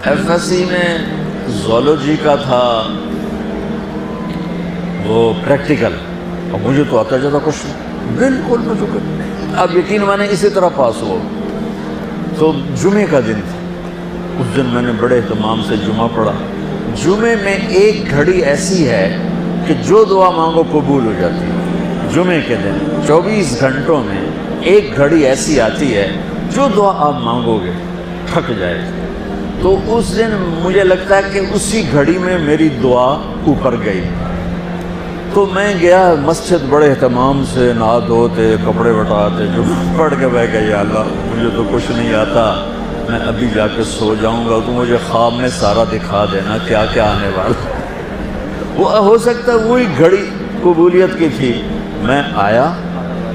F S C میں zoology کا تھا وہ پریکٹیکل، اور مجھے تو آتا جاتا کچھ بالکل مجھے اب یقین مانے اسی طرح پاس ہوا۔ تو جمعے کا دن تھا، اس دن میں نے بڑے اہتمام سے جمعہ پڑھا۔ جمعے میں ایک گھڑی ایسی ہے کہ جو دعا مانگو قبول ہو جاتی ہے۔ جمعے کے دن 24 گھنٹوں میں ایک گھڑی ایسی آتی ہے جو دعا آپ مانگو گے تھک جائے۔ تو اس دن مجھے لگتا ہے کہ اسی گھڑی میں میری دعا اوپر گئی۔ تو میں گیا مسجد بڑے اہتمام سے، نہا دھوتے، کپڑے وٹاتے، جو پڑھ کے بیٹھ گیا، یا اللہ مجھے تو کچھ نہیں آتا، میں ابھی جا کے سو جاؤں گا، تو مجھے خواب میں سارا دکھا دینا کیا کیا آنے والا۔ وہ ہو سکتا ہے وہی گھڑی قبولیت کی تھی۔ میں آیا،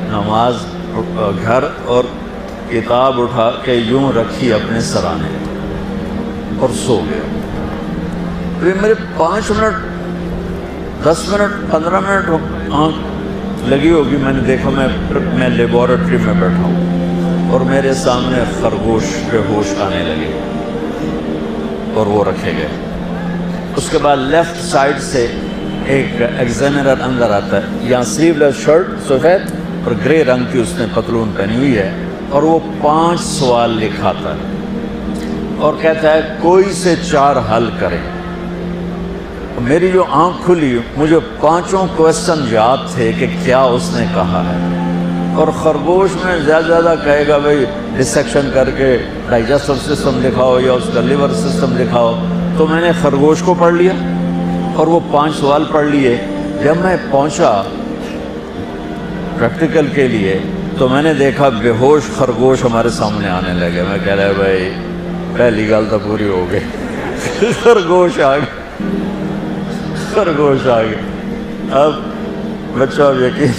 نماز گھر، اور کتاب اٹھا کے یوں رکھی اپنے سرانے اور سو گیا۔ میرے 5 منٹ 10 منٹ 15 منٹ آنکھ لگی ہوگی، میں نے دیکھا میں لیبارٹری میں بیٹھا ہوں اور میرے سامنے خرگوش بے ہوش آنے لگے اور وہ رکھے گئے۔ اس کے بعد لیفٹ سائڈ سے ایک ایگزامینر اندر آتا ہے، یہاں سلیو لیس شرٹ سفید اور گرے رنگ کی اس نے پتلون پہنی ہوئی ہے، اور وہ 5 سوال لکھاتا ہے اور کہتا ہے کوئی سے 4 حل کریں۔ میری جو آنکھ کھلی، مجھے 5 کویسچن یاد تھے کہ کیا اس نے کہا ہے۔ اور خرگوش میں زیادہ کہے گا بھئی ڈسیکشن کر کے ڈائجسٹو سسٹم دکھاؤ یا اس کا لیور سسٹم دکھاؤ، تو میں نے خرگوش کو پڑھ لیا اور وہ 5 سوال پڑھ لیے۔ جب میں پہنچا پریکٹیکل کے لیے تو میں نے دیکھا بے ہوش خرگوش ہمارے سامنے آنے لگے۔ میں کہہ رہا بھائی پہلی گل تو پوری ہو گئی، خرگوش آ گئے، خرگوش آ گئے۔ اب بچہ یقین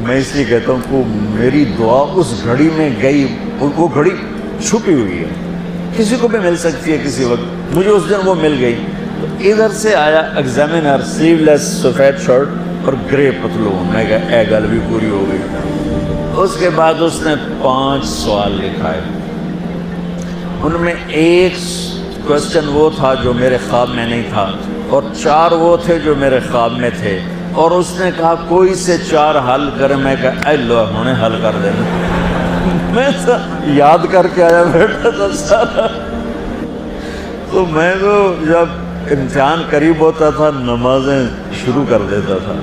میں اس لیے کہتا ہوں کہ میری دعا اس گھڑی میں گئی، وہ گھڑی چھپی ہوئی ہے، کسی کو بھی مل سکتی ہے کسی وقت، مجھے اس دن وہ مل گئی۔ تو ادھر سے آیا ایگزامینر، سلیو لیس سفید شرٹ اور گرے پتلون، میں کہا اے گل بھی پوری ہو گئی۔ اس کے بعد اس نے 5 سوال لکھائے، ان میں ایک کویسچن وہ تھا جو میرے خواب میں نہیں تھا، اور 4 وہ تھے جو میرے خواب میں تھے، اور اس نے کہا کوئی سے 4 حل کرے۔ میں کہا اے اللہ انہیں حل کر دینا، میں یاد کر کے آیا بیٹھا تھا سارا۔ تو میں تو جب امتحان قریب ہوتا تھا نمازیں شروع کر دیتا تھا،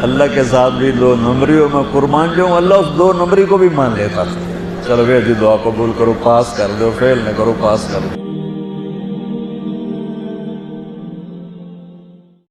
اللہ کے ساتھ بھی 2 نمبریوں میں قربان جاؤں، اللہ اس 2 نمبری کو بھی مان لیتا تھا۔ چلو بھائی دعا قبول کرو، پاس کر دو، فیل نہ کرو، پاس کر دو۔